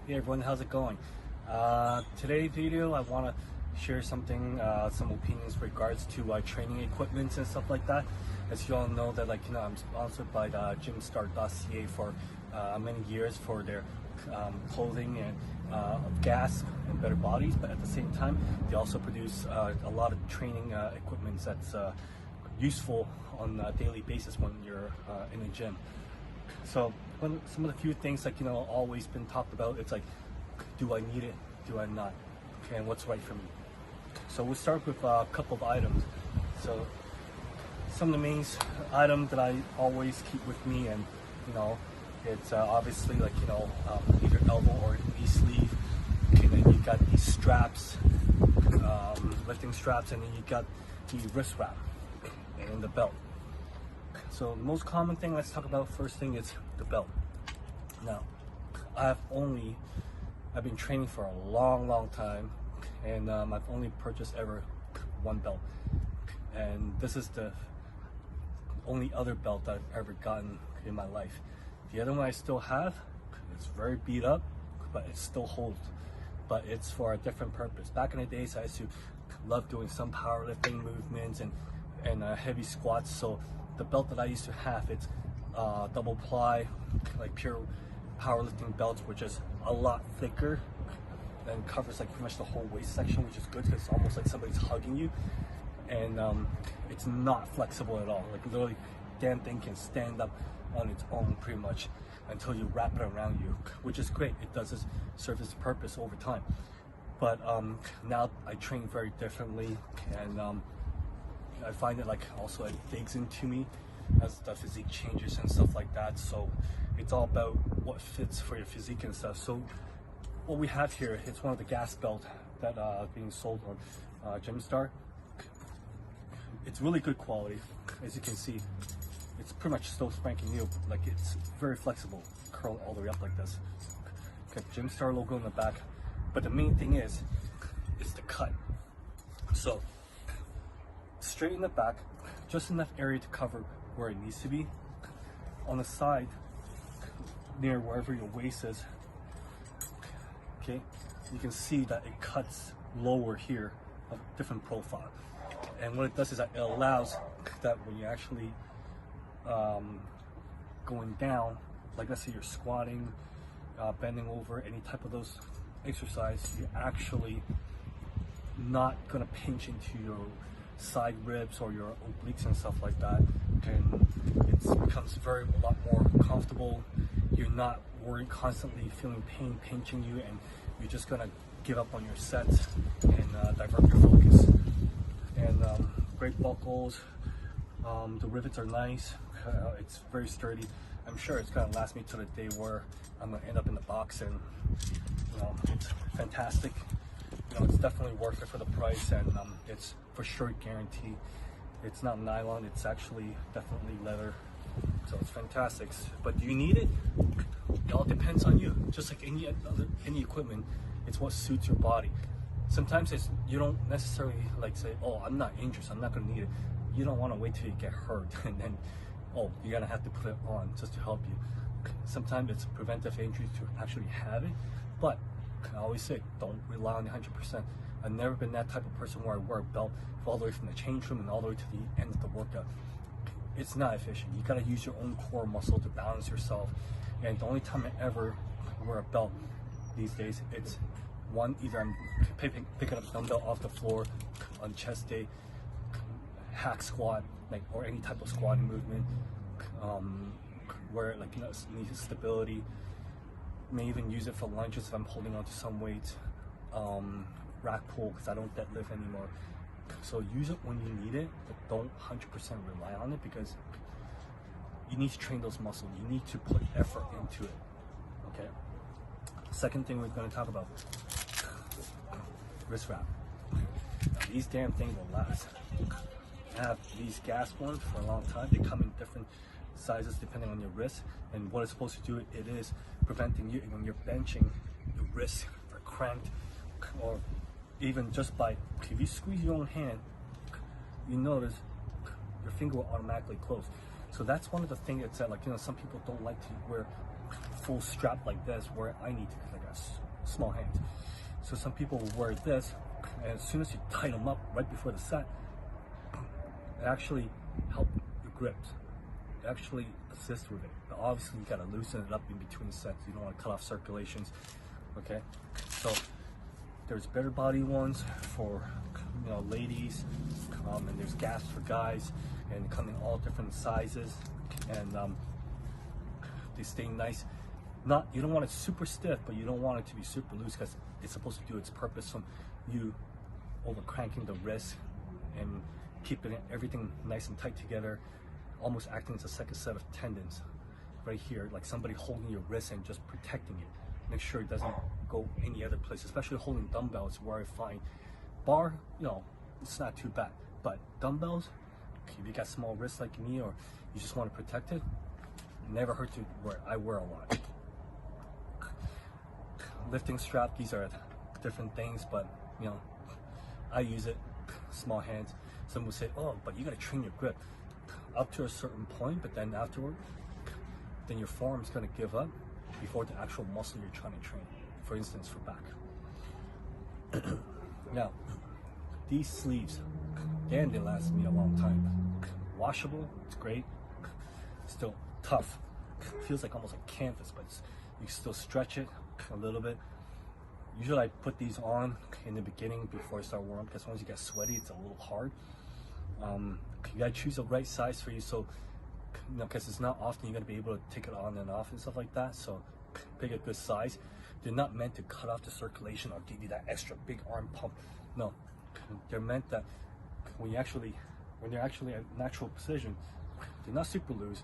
Hey everyone, how's it going? Today's video I want to share something, some opinions regards to training equipment and stuff like that. As you all know that I'm sponsored by the gymstar.ca for many years for their clothing and GASP and Better Bodies, but at the same time they also produce a lot of training equipment that's useful on a daily basis when you're in the gym. So some of the few things always been talked about, it's like, do I need it? Do I not? Okay, and what's right for me? So we'll start with a couple of items. So some of the main items that I always keep with me, and it's obviously either elbow or knee sleeve. Okay, then you got these straps, lifting straps, and then you got the wrist wrap and the belt. So the most common thing, let's talk about first thing, is the belt. Now, I've been training for a long time, and I've only purchased ever one belt. And this is the only other belt I've ever gotten in my life. The other one I still have, it's very beat up, but it still holds. But it's for a different purpose. Back in the days, I used to love doing some powerlifting movements and heavy squats. So the belt that I used to have, it's double ply, like pure powerlifting belts, which is a lot thicker and covers pretty much the whole waist section, which is good because it's almost like somebody's hugging you. And it's not flexible at all. Like literally, damn thing can stand up on its own pretty much until you wrap it around you, which is great. It does serve its purpose over time. But now I train very differently, and I find it also it digs into me as the physique changes and stuff like that. So it's all about what fits for your physique and stuff. So what we have here, it's one of the GASP belt that being sold on Gymstar. It's really good quality. As you can see, it's pretty much still spanking new. Like, it's very flexible, curl all the way up like this. Okay, Gymstar logo in the back. But the main thing is the cut. So straight in the back, just enough area to cover where it needs to be. On the side, near wherever your waist is, okay, you can see that it cuts lower here, a different profile. And what it does is that it allows that when you're actually going down, like let's say you're squatting, bending over, any type of those exercise, you're actually not gonna pinch into your side ribs or your obliques and stuff like that, and it becomes a lot more comfortable. You're not worried, constantly feeling pain pinching you, and you're just gonna give up on your sets and divert your focus. And great buckles, the rivets are nice, it's very sturdy. I'm sure it's gonna last me to the day where I'm gonna end up in the box, and it's fantastic. It's definitely worth it for the price, and it's for sure guaranteed. It's not nylon, it's actually definitely leather, so it's fantastic. But do you need it? It all depends on you. Just like any equipment, it's what suits your body. Sometimes you don't necessarily say, oh, I'm not injured, so I'm not gonna need it. You don't want to wait till you get hurt and then, oh, you're gonna have to put it on just to help you. Sometimes it's preventive injury to actually have it, but I always say, don't rely on it 100%. I've never been that type of person where I wear a belt all the way from the change room and all the way to the end of the workout. It's not efficient. You gotta use your own core muscle to balance yourself. And the only time I ever wear a belt these days, it's one, either I'm picking up a dumbbell off the floor on chest day, hack squat, or any type of squatting movement, where it needs stability. May even use it for lunges if I'm holding on to some weights. Rack pull, because I don't deadlift anymore. So use it when you need it, but don't 100% rely on it, because you need to train those muscles. You need to put effort into it. Okay. Second thing we're going to talk about, wrist wrap. Now, these damn things will last. I have these GASP ones for a long time. They come in different sizes depending on your wrist, and what it's supposed to do, it is preventing you when you're benching, your wrists are cramped, or even just by, if you squeeze your own hand, you notice your finger will automatically close. So that's one of the things that, like, some people don't like to wear full strap like this, where I need to, because I got small hands. So some people will wear this, and as soon as you tighten them up right before the set, it actually helps the grip. It actually assists with it. But obviously you gotta loosen it up in between sets. You don't want to cut off circulations. Okay, so there's better body ones for ladies, and there's GASP for guys, and they come in all different sizes, and they stay nice. You don't want it super stiff, but you don't want it to be super loose, because it's supposed to do its purpose from you over cranking the wrist and keeping everything nice and tight together, almost acting as a second set of tendons right here, like somebody holding your wrist and just protecting it. Make sure it doesn't go any other place, especially holding dumbbells, where I find bar, it's not too bad, but dumbbells, if you got small wrists like me, or you just want to protect it, never hurt to wear. I wear a lot. Lifting strap, these are different things, but I use it. Small hands. Some will say, oh, but you got to train your grip up to a certain point, but then afterward, then your forearm is going to give up before the actual muscle you're trying to train. For instance, for back. Now, these sleeves, they last me a long time. Washable, it's great. Still tough. Feels like almost like canvas, but you can still stretch it a little bit. Usually I put these on in the beginning before I start warming up, because once you get sweaty, it's a little hard. You gotta choose the right size for you, so because it's not often you're gonna be able to take it on and off and stuff like that. So pick a good size. They're not meant to cut off the circulation or give you that extra big arm pump. No, they're meant that when they're actually at natural position, they're not super loose,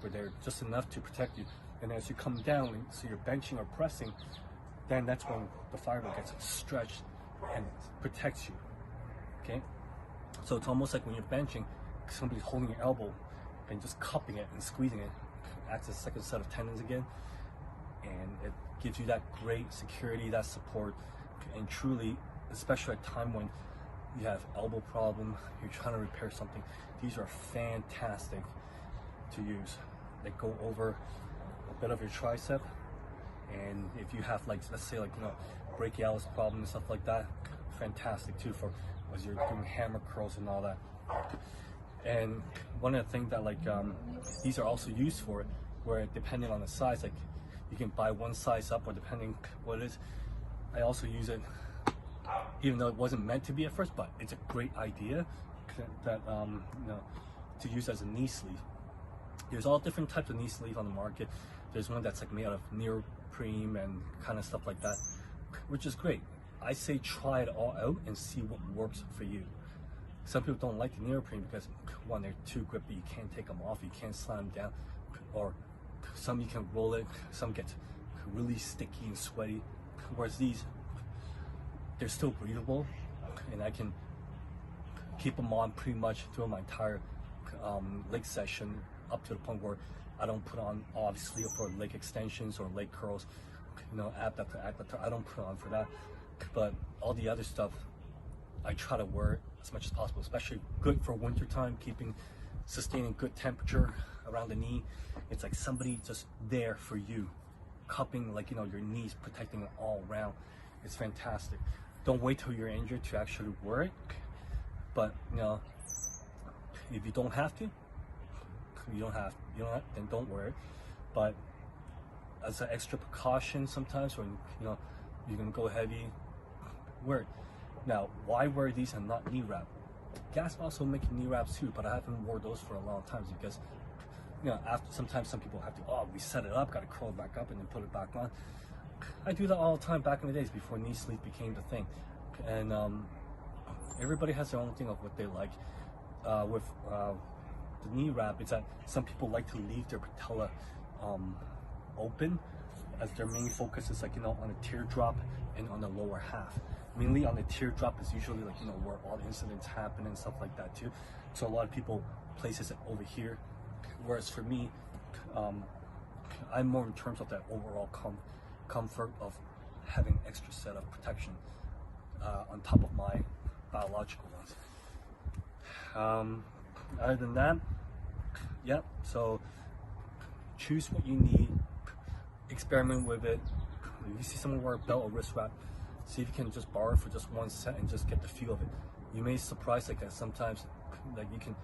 but they're just enough to protect you. And as you come down, and so you're benching or pressing, then that's when the fiber gets stretched and protects you. Okay, so it's almost like when you're benching, somebody's holding your elbow and just cupping it and squeezing it, acts as a second set of tendons again, and it gives you that great security, that support. And truly, especially at a time when you have elbow problem, you're trying to repair something, these are fantastic to use. They go over a bit of your tricep, and if you have, like, let's say, like, brachialis problem and stuff like that, fantastic too for as you're doing hammer curls and all that. And one of the things that, like, these are also used for, where depending on the size, like, you can buy one size up, or depending what it is. I also use it, even though it wasn't meant to be at first, but it's a great idea that to use as a knee sleeve. There's all different types of knee sleeve on the market. There's one that's like made out of neoprene and kind of stuff like that, which is great. I say try it all out and see what works for you. Some people don't like the neoprene because, one, they're too grippy, you can't take them off, you can't slam them down, or some you can roll it, some get really sticky and sweaty, whereas these, they're still breathable, and I can keep them on pretty much through my entire leg session, up to the point where I don't put on, obviously, for leg extensions or leg curls, abductor, I don't put on for that. But all the other stuff, I try to wear it as much as possible, especially good for winter time, sustaining good temperature around the knee. It's like somebody just there for you, cupping, like, your knees, protecting it all around. It's fantastic. Don't wait till you're injured to actually wear it. But, if you don't have to, then don't wear it. But as an extra precaution, sometimes when you're gonna go heavy, wear it. Now, why wear these and not knee wrap? GASP also making knee wraps too, but I haven't worn those for a long time because after sometimes some people have to we set it up, gotta curl it back up and then put it back on. I do that all the time back in the days before knee sleeve became the thing. And everybody has their own thing of what they like. With the knee wrap, it's that some people like to leave their patella open, as their main focus is, like, on a teardrop and on the lower half. Mainly on the teardrop is usually, like, where all the incidents happen and stuff like that too. So a lot of people places it over here, whereas for me, I'm more in terms of that overall comfort of having extra set of protection on top of my biological ones. Other than that, Yep. So choose what you need, experiment with it. If you see someone wear a belt or wrist wrap, see if you can just borrow it for just one set and just get the feel of it. You may be surprised like that sometimes, like you can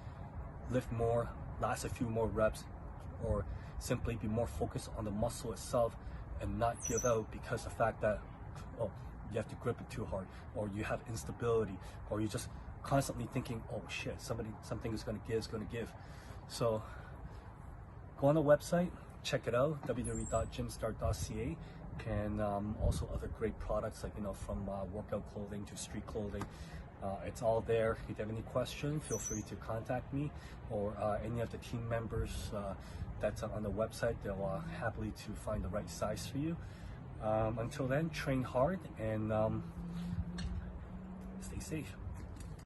lift more, last a few more reps, or simply be more focused on the muscle itself and not give out because of the fact that, oh, you have to grip it too hard, or you have instability, or you're just constantly thinking, oh shit, something is going to give. So go on the website, check it out, www.gymstart.ca, and also other great products like, from workout clothing to street clothing. It's all there. If you have any questions, feel free to contact me or any of the team members that's on the website. They'll happily to find the right size for you. Until then, train hard and stay safe.